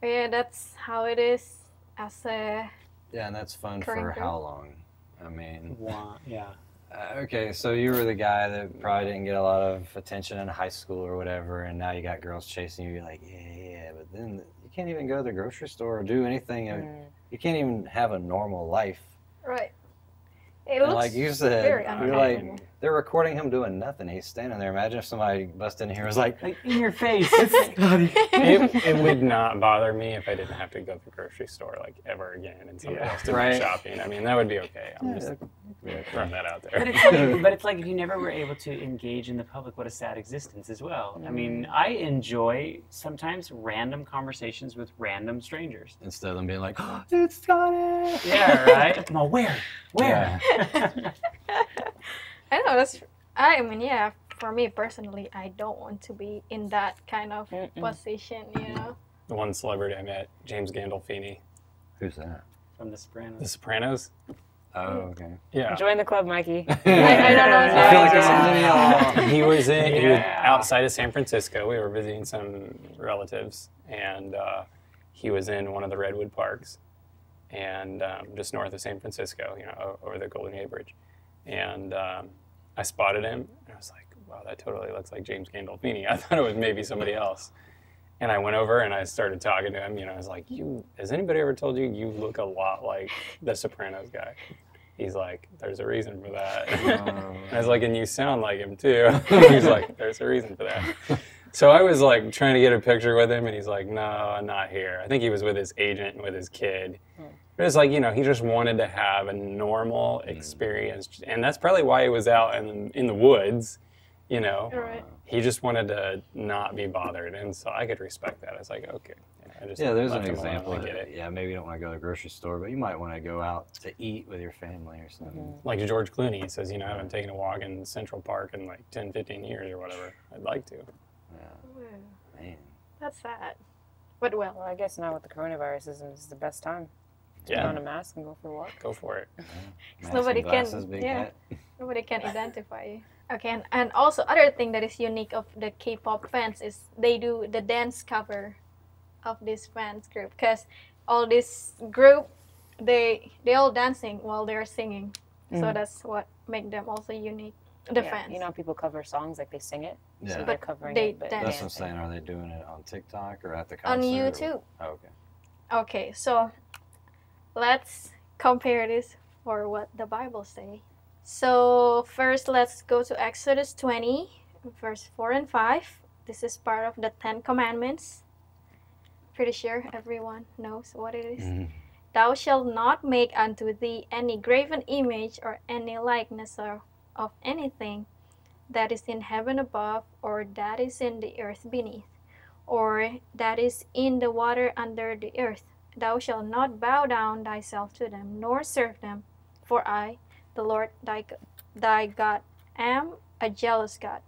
Yeah, that's how it is as a... Yeah, and that's fun Current for group. how long? I mean, Yeah. okay, so you were the guy that probably didn't get a lot of attention in high school or whatever, and now you got girls chasing you. You're like, yeah, but then you can't even go to the grocery store or do anything. You can't even have a normal life. Right. It And looks like you said, very you're uncomfortable. like, they're recording him doing nothing. He's standing there. Imagine if somebody busted in here and was like, Like in your face. It would not bother me if I didn't have to go to the grocery store like ever again and somebody else did my Right. shopping. I mean, that would be okay. I'm just throwing that out there. But it's like if you never were able to engage in the public, what a sad existence as well. I mean, I enjoy sometimes random conversations with random strangers. instead of them being like, oh, it's Scotty. Yeah, right? Well, where? Yeah. I know, I mean, yeah, for me personally, I don't want to be in that kind of position, you know? The one celebrity I met, James Gandolfini, Who's that? From The Sopranos. The Sopranos. Oh, okay. Yeah. Join the club, Mikey. I don't know. I feel like I'm in He was Yeah. outside of San Francisco. We were visiting some relatives, and he was in one of the Redwood Parks, and just north of San Francisco, you know, over the Golden Gate Bridge. And I spotted him, and I was like, wow, that totally looks like James Gandolfini. I thought it was maybe somebody else. And I went over and I started talking to him. You know, I was like, has anybody ever told you you look a lot like the Sopranos guy? He's like, there's a reason for that. I was like, and you sound like him too. He's like, there's a reason for that. So I was like trying to get a picture with him, and he's like, no, I'm not here. I think he was with his agent and with his kid. But it's like, you know, he just wanted to have a normal experience. And that's probably why he was out in the woods, you know. Right. He just wanted to not be bothered. And so I could respect that. I was like, okay. I just Yeah, there's an left him alone. example. I get it. Yeah, maybe you don't want to go to the grocery store, but you might want to go out to eat with your family or something. Like George Clooney, he says, you know, I haven't taken a walk in Central Park in like 10, 15 years or whatever. I'd like to. Man. That's sad. But well, Well, I guess now with the coronavirus is the best time. Put Yeah. on a mask and go for a walk. Go for it. Mask nobody and glasses, can- big yeah. hat. nobody can identify you. Okay, and also other thing that is unique of the K-pop fans is they do the dance cover of this fans group, because all this group they all dancing while they're singing, so that's what make them also unique. The Yeah, fans, you know, people cover songs like they sing it. Yeah. So they're But covering they it, but dance. That's what I'm dancing. saying. Are they doing it on TikTok or at the on concert? YouTube. Oh, okay. Okay, so let's compare this for what the Bible say. So first, let's go to Exodus 20, verse 4 and 5. This is part of the 10 Commandments. Pretty sure everyone knows what it is. Thou shalt not make unto thee any graven image or any likeness of anything that is in heaven above, or that is in the earth beneath, or that is in the water under the earth. Thou shalt not bow down thyself to them, nor serve them. For I, the Lord thy God, am a jealous God,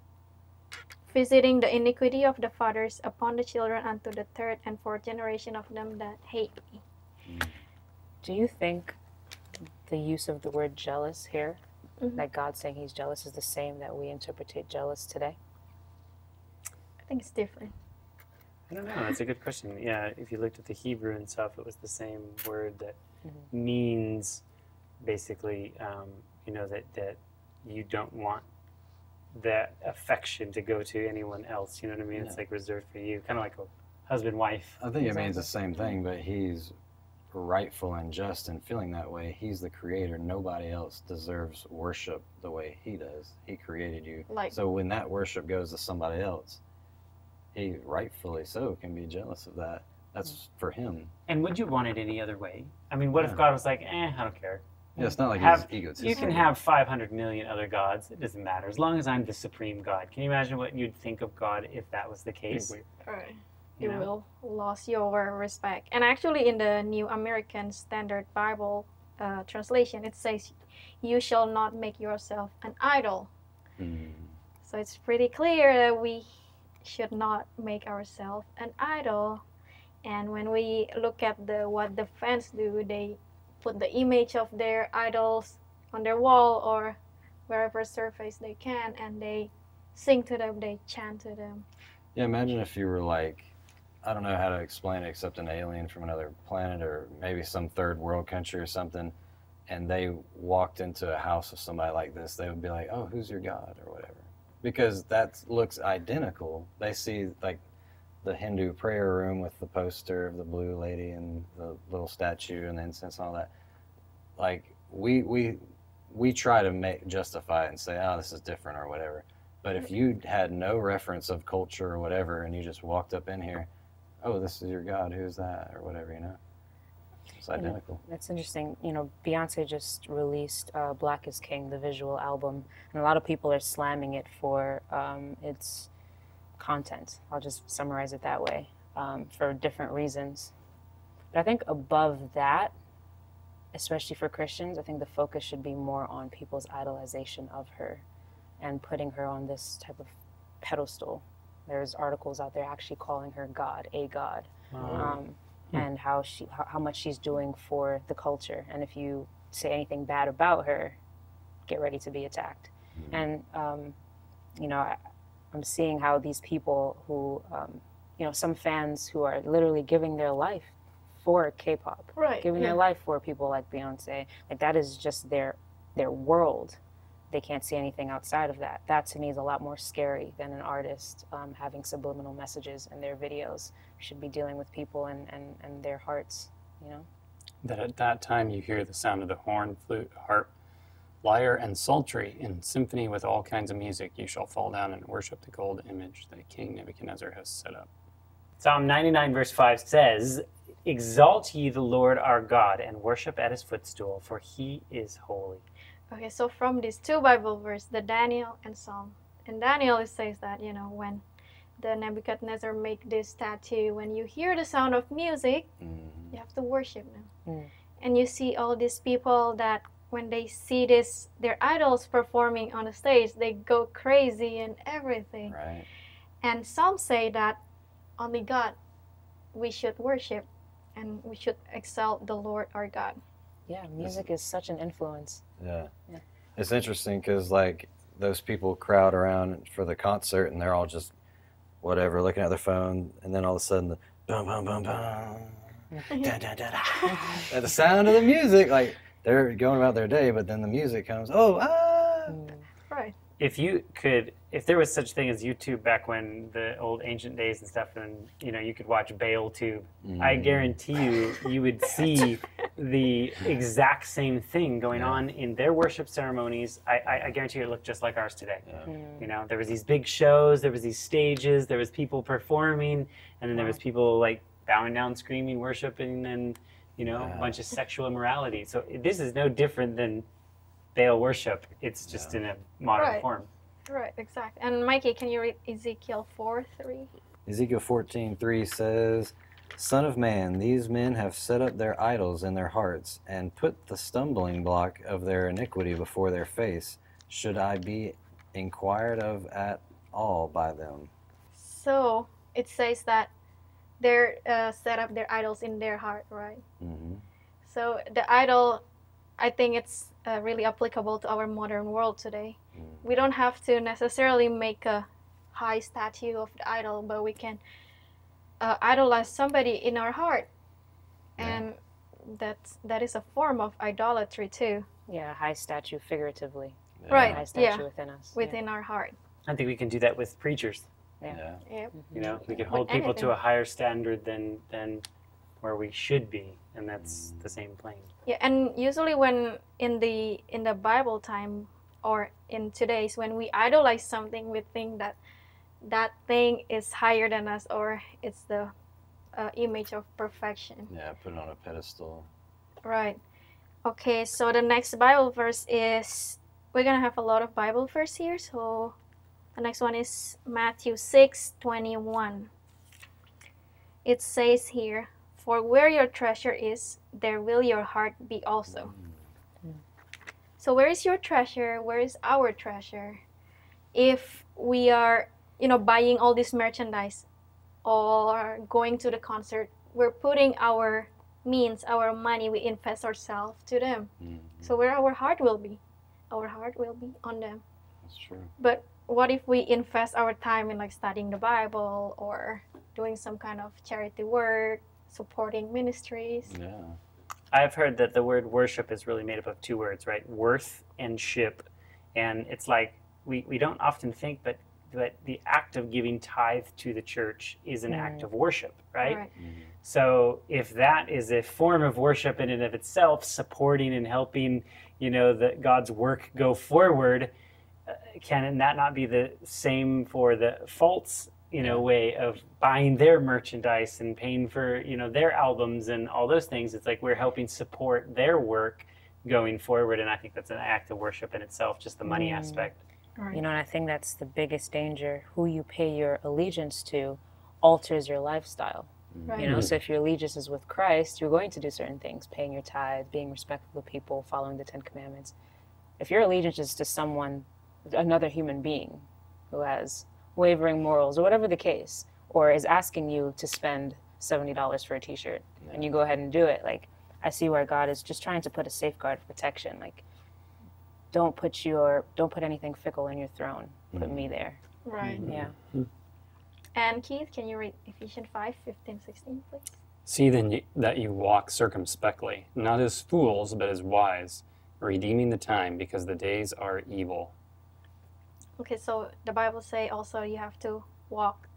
visiting the iniquity of the fathers upon the children unto the third and fourth generation of them that hate me. Do you think the use of the word jealous here, Mhm. that God saying he's jealous, is the same that we interpret jealous today? I think it's different. I don't know. That's a good question. Yeah, if you looked at the Hebrew and stuff, it was the same word that means basically, you know, that you don't want that affection to go to anyone else. You know what I mean? It's like reserved for you, kind of like a husband-wife. I think it means the same thing, but he's rightful and just in feeling that way. He's the creator. Nobody else deserves worship the way he does. He created you. Like- so when that worship goes to somebody else, he rightfully so can be jealous of that. That's for him. And would you want it any other way? I mean, what if God was like, I don't care. Yeah, it's not like Have- he's egotistic. You can have 500 million other gods. It doesn't matter. As long as I'm the supreme God. Can you imagine what you'd think of God if that was the case? Right. You You know? will lose your respect. And actually, in the New American Standard Bible translation, it says, "You shall not make yourself an idol." Mm. So it's pretty clear that we should not make ourselves an idol. And when we look at what the fans do, they put the image of their idols on their wall or wherever surface they can, and they sing to them, they chant to them. Yeah, imagine if you were like, I don't know how to explain it except an alien from another planet or maybe some third world country or something, and they walked into a house of somebody like this, they would be like, oh, who's your God or whatever. Because that looks identical. They see like the Hindu prayer room with the poster of the blue lady and the little statue and the incense and all that. Like we try to justify it and say, oh, this is different or whatever. But if you had no reference of culture or whatever and you just walked up in here, oh, this is your God, who's that or whatever, you know? It's identical. That's interesting. You know, Beyonce just released Black is King, the visual album, and a lot of people are slamming it for its content. I'll just summarize it that way, for different reasons. But I think above that, especially for Christians, I think the focus should be more on people's idolization of her and putting her on this type of pedestal. There's articles out there actually calling her God, a God. And how much she's doing for the culture. And if you say anything bad about her, get ready to be attacked. And you know, I'm seeing how these people who, you know, some fans who are literally giving their life for K-pop, Right, giving their life for people like Beyonce. Like that is just their world. They can't see anything outside of that. That to me is a lot more scary than an artist having subliminal messages in their videos. We should be dealing with people and their hearts, you know? That at that time you hear the sound of the horn, flute, harp, lyre, and psaltery in symphony with all kinds of music. You shall fall down and worship the gold image that King Nebuchadnezzar has set up. Psalm 99 verse 5 says, "Exalt ye the Lord our God and worship at his footstool, for he is holy." Okay, so from these two Bible verses, the Daniel and Psalm. In Daniel, it says that, you know, when the Nebuchadnezzar make this statue, when you hear the sound of music, you have to worship them. And you see all these people that when they see their idols performing on the stage, they go crazy and everything. Right. And some say that only God we should worship and we should exalt the Lord our God. Yeah, music is such an influence. Yeah. Yeah. It's interesting because like those people crowd around for the concert and they're all just whatever, looking at their phone, and then all of a sudden the bum bum bum bum, da, da, da, da. At the sound of the music, like they're going about their day, but then the music comes. Oh, ah! Right. If there was such thing as YouTube back when the old ancient days and stuff, and you know you could watch Baal Tube, I guarantee you would see the exact same thing going on in their worship ceremonies. I guarantee you it looked just like ours today. You know, there was these big shows, there was these stages, there was people performing, and then there was people like bowing down, screaming, worshiping, and you know, a bunch of sexual immorality. So this is no different than Baal worship. It's just in a modern form. Right, exactly. And Mikey, can you read Ezekiel 4:3? Ezekiel 14:3 says, "Son of man, these men have set up their idols in their hearts and put the stumbling block of their iniquity before their face. Should I be inquired of at all by them?" So it says that they're set up their idols in their heart, right? So the idol, I think it's really applicable to our modern world today. We don't have to necessarily make a high statue of the idol, but we can idolize somebody in our heart, and that is a form of idolatry too. Yeah, high statue figuratively. Right. High statue within us. Within our heart. I think we can do that with preachers. Yep. You know, we can hold people to a higher standard than where we should be, and that's the same plane. Yeah, and usually when in the Bible time or in today's, when we idolize something, we think that that thing is higher than us, or it's the image of perfection. Yeah, put it on a pedestal. Right. Okay, so the next Bible verse is, we're gonna have a lot of Bible verse here. So the next one is Matthew 6:21. It says here, "For where your treasure is, there will your heart be also." So where is your treasure? Where is our treasure? If we are, buying all this merchandise or going to the concert, we're putting our means, our money, we invest ourselves to them. So where our heart will be? Our heart will be on them. That's true. But what if we invest our time in like studying the Bible or doing some kind of charity work, supporting ministries? Yeah. I've heard that the word worship is really made up of two words, right? Worth and ship. And it's like, we don't often think, but the act of giving tithe to the church is an act of worship, right? So if that is a form of worship in and of itself, supporting and helping, God's work go forward, can that not be the same for the false, way of buying their merchandise and paying for, their albums and all those things? It's like we're helping support their work going forward, and I think that's an act of worship in itself, just the money aspect. Right. And I think that's the biggest danger. Who you pay your allegiance to alters your lifestyle. Right. So if your allegiance is with Christ, you're going to do certain things, paying your tithe, being respectful of people, following the 10 Commandments. If your allegiance is to someone, another human being who has wavering morals or whatever the case, or is asking you to spend $70 for a t-shirt, and you go ahead and do it, like, I see where God is just trying to put a safeguard of protection. Like, don't put anything fickle in your throne. Put me there. Right. Yeah. And Keith, can you read Ephesians 5:15-16, please? See then that you walk circumspectly, not as fools, but as wise, redeeming the time, because the days are evil. Okay, so the Bible say also you have to walk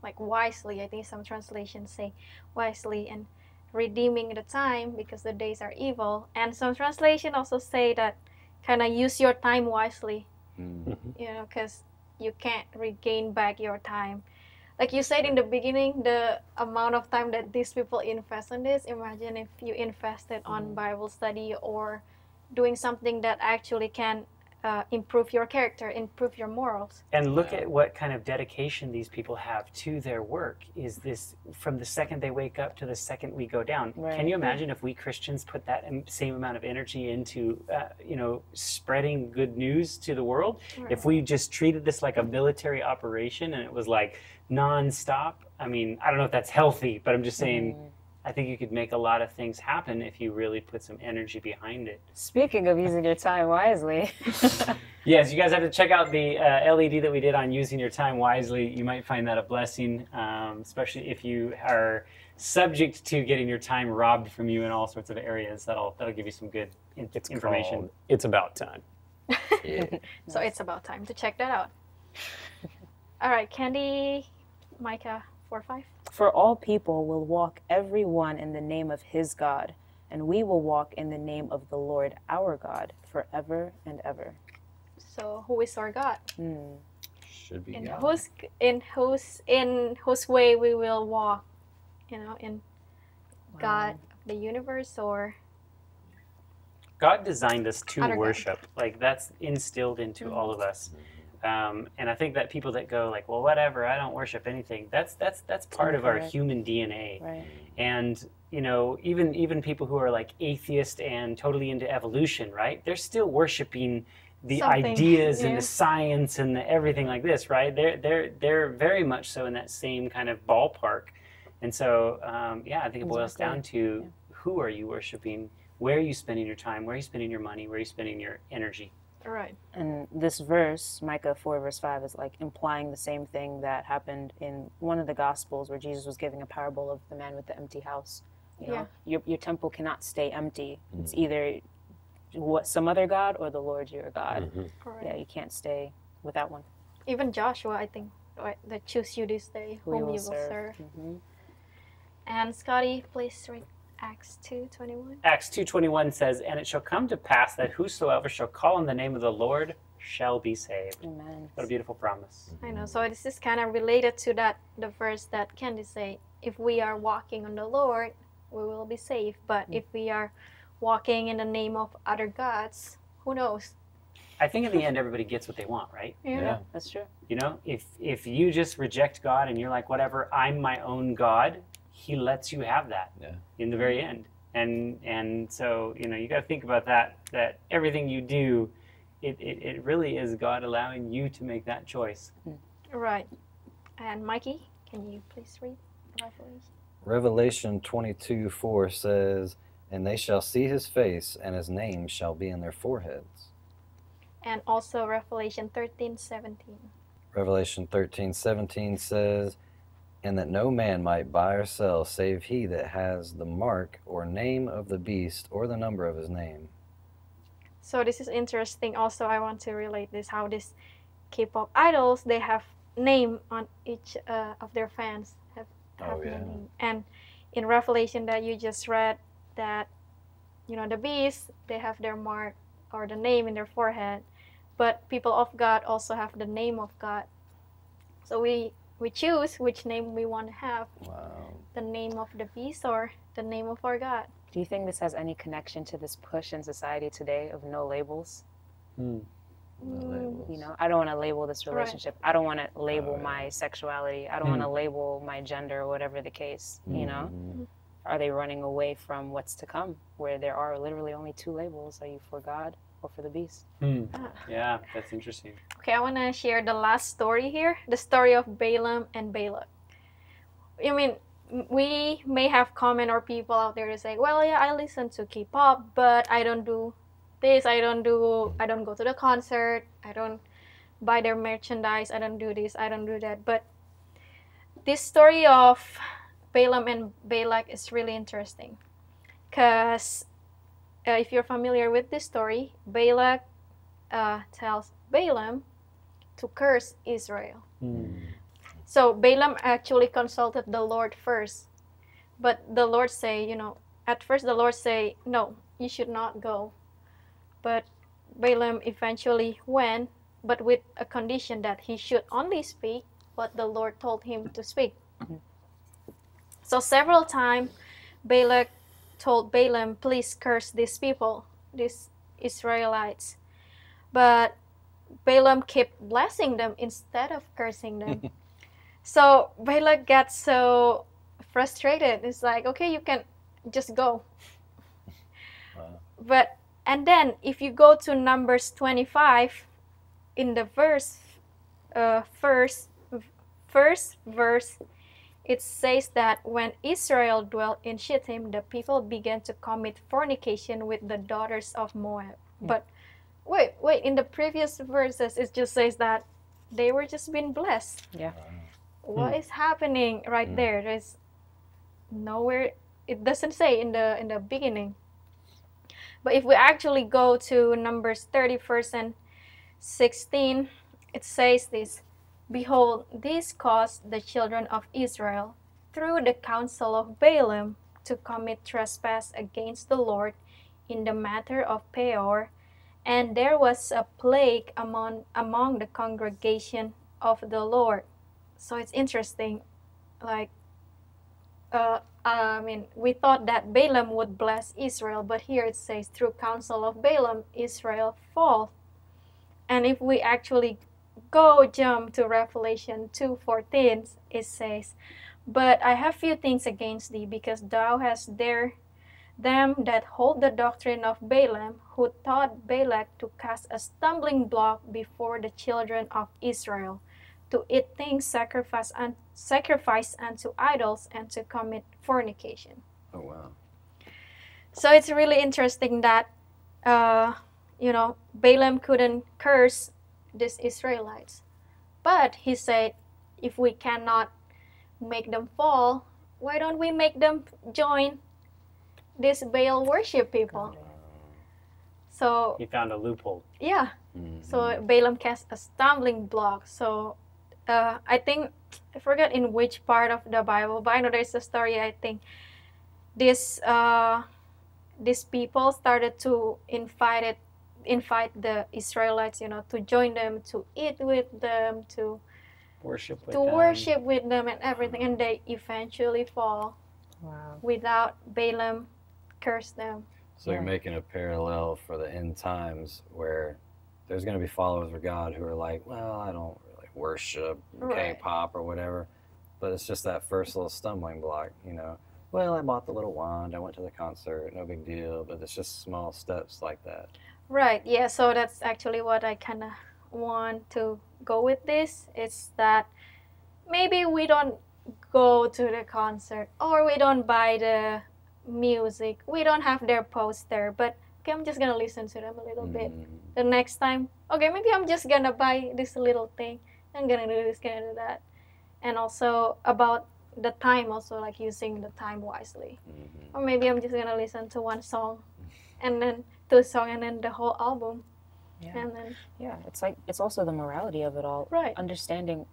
like wisely. I think some translations say wisely, and redeeming the time because the days are evil. And some translation also say that kind of use your time wisely, because you can't regain back your time. Like you said in the beginning, the amount of time that these people invest in this, imagine if you invested on Bible study or doing something that actually can improve your character, improve your morals. And look at what kind of dedication these people have to their work. Is this from the second they wake up to the second we go down? Right. Can you imagine if we Christians put that same amount of energy into, spreading good news to the world? Right. If we just treated this like a military operation and it was like nonstop, I mean, I don't know if that's healthy, but I'm just saying, I think you could make a lot of things happen if you really put some energy behind it. Speaking of using your time wisely. Yes, you guys have to check out the LED that we did on using your time wisely. You might find that a blessing, especially if you are subject to getting your time robbed from you in all sorts of areas. That'll give you some good information. Called It's About Time. So it's about time to check that out. All right, Candy, Micah 4:5. For all people will walk every one in the name of his God, and we will walk in the name of the Lord our God forever and ever. So who is our God? Should be In God. whose way we will walk? In God of the universe, or God designed us to Other God. worship. Like, that's instilled into all of us. And I think that people that go like, well, whatever, I don't worship anything, that's part of our incorrect. human DNA. Right. And even people who are like atheist and totally into evolution, right? They're still worshiping the Something, ideas and yeah. the science and the everything like this, right? They're very much so in that same kind of ballpark. And so, I think it boils down to who are you worshiping? Where are you spending your time? Where are you spending your money? Where are you spending your energy? right? And this verse, Micah 4:5, is like implying the same thing that happened in one of the Gospels where Jesus was giving a parable of the man with the empty house. Your temple cannot stay empty. It's either some other God or the Lord your God. Correct. Yeah, you can't stay without one. Even Joshua, I think, right, that choose you this day, Who whom you will you will serve. serve. And Scotty, please read Acts 2:21. Acts 2:21 says, "And it shall come to pass that whosoever shall call on the name of the Lord shall be saved. Amen. What a beautiful promise. I know. So this is kind of related to the verse that Candy say, if we are walking on the Lord, we will be saved. But if we are walking in the name of other gods, who knows? I think in the end, everybody gets what they want, right? Yeah. That's true. You know, if you just reject God and you're like, whatever, I'm my own God, he lets you have that in the very end. And so, you know, you got to think about that everything you do, it really is God allowing you to make that choice. Right. And Mikey, can you please read Revelation? Revelation 22:4 says, "And they shall see his face, and his name shall be in their foreheads." And also Revelation 13:17. Revelation 13:17 says, "And that no man might buy or sell save he that has the mark or name of the beast or the number of his name." So this is interesting. Also, I want to relate this, how this K-pop idols, they have name on each of their fans. Have the name. And in Revelation that you just read, that, you know, the beast, they have their mark or the name in their forehead. But people of God also have the name of God. So we choose which name we want to have. Wow. The name of the beast or the name of our God. Do you think this has any connection to this push in society today of no labels? No labels. You know, I don't want to label this relationship. I don't want to label my sexuality. I don't want to label my gender or whatever the case, you know? Are they running away from what's to come, where there are literally only two labels? Are you for God or for the beast? Yeah, that's interesting. Okay, I want to share the last story here, the story of Balaam and Balak. I mean, we may have comment or people out there to say, well, yeah, I listen to Kpop, but I don't do this, I don't go to the concert, I don't buy their merchandise, I don't do this, I don't do that. But this story of Balaam and Balak is really interesting, because if you're familiar with this story, Balak tells Balaam to curse Israel. So Balaam actually consulted the Lord first, but the Lord say, you know, at first the Lord say, no, you should not go. But Balaam eventually went, but with a condition that he should only speak what the Lord told him to speak. So several times Balak told Balaam, please curse these people, these Israelites. But Balaam kept blessing them instead of cursing them. So Balak got so frustrated. It's like, okay, you can just go. But, and then if you go to Numbers 25, in the first verse, it says that when Israel dwelt in Shittim, the people began to commit fornication with the daughters of Moab. But wait, in the previous verses, it just says that they were just being blessed. Yeah. What is happening right there? There's nowhere, it doesn't say in the beginning. But if we actually go to Numbers 30 verse and 16, it says this, behold, this caused the children of Israel through the counsel of Balaam to commit trespass against the Lord in the matter of Peor, and there was a plague among the congregation of the Lord. So it's interesting, like, I mean, we thought that Balaam would bless Israel, but here it says, through counsel of Balaam, Israel fall. And if we actually jump to Revelation 2:14, it says, but I have few things against thee, because thou hast there them that hold the doctrine of Balaam, who taught Balak to cast a stumbling block before the children of Israel, to eat things sacrificed unto idols, and to commit fornication. Oh, wow. So it's really interesting that, you know, Balaam couldn't curse these Israelites. But he said, if we cannot make them fall, why don't we make them join this Baal worship people? So He found a loophole. yeah. So Balaam cast a stumbling block. So I think, I forget in which part of the Bible, but I know there's a story, I think these people started to invite invite the Israelites, you know, to join them, to eat with them, to Worship with to them. worship with them and everything, and they eventually fall Wow. without Balaam curse them. So you're making a parallel for the end times where there's going to be followers of God who are like, well, I don't really worship Right. K-pop or whatever, but it's just that first little stumbling block, you know. Well, I bought the little wand, I went to the concert, no big deal, but it's just small steps like that. Right, yeah, so that's actually what I kind of want to go with this. It's that maybe we don't go to the concert or we don't buy the music, we don't have their poster, but okay, I'm just gonna listen to them a little bit. The next time, okay, maybe I'm just gonna buy this little thing, I'm gonna do this, gonna do that. And also about the time, also like using the time wisely. Or maybe I'm just gonna listen to one song and then two songs and then the whole album. Yeah. And then Yeah, it's like, it's also the morality of it all. Right. Understanding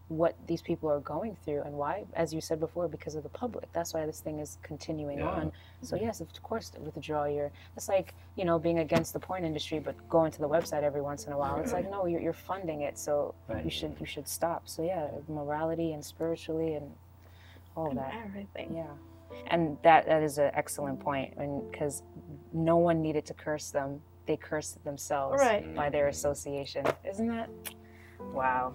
what these people are going through and why, as you said before, because of the public. That's why this thing is continuing on. So yes, of course, withdraw your, it's like, you know, being against the porn industry, but going to the website every once in a while. It's like, no, you're funding it, so you should stop. So yeah, morality and spiritually and all of that. everything. Yeah. And that is an excellent point, because no one needed to curse them. They cursed themselves Right. by their association. Isn't that? Wow.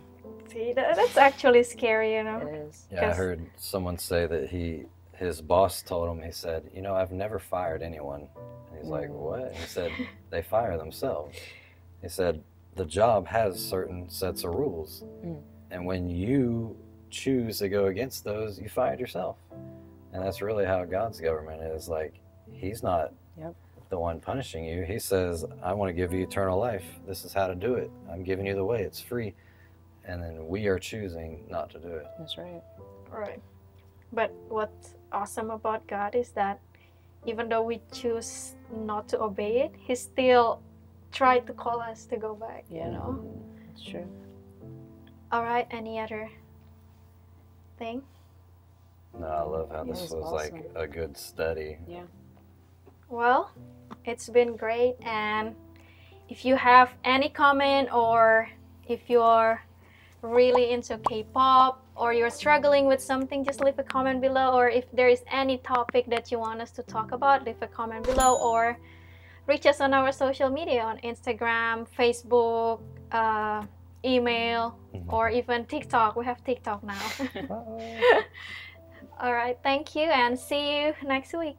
See, that's actually scary, you know. It is. Yeah, I heard someone say that his boss told him, he said, you know, I've never fired anyone. And he's like, what? He said, they fire themselves. He said, the job has certain sets of rules. And when you choose to go against those, you fired yourself. And that's really how God's government is. Like, he's not the one punishing you. He says, I want to give you eternal life. This is how to do it. I'm giving you the way. It's free. And then we are choosing not to do it. That's right. Right. But what's awesome about God is that even though we choose not to obey it, He still tried to call us to go back, you know? That's true. All right, any other thing? No, I love how this was was awesome. like a good study. Yeah. Well, it's been great, and if you have any comment, or if you're really into K-pop or you're struggling with something, just leave a comment below. Or if there is any topic that you want us to talk about, leave a comment below, or reach us on our social media on Instagram, Facebook, email, or even TikTok. We have TikTok now. All right, thank you, and see you next week.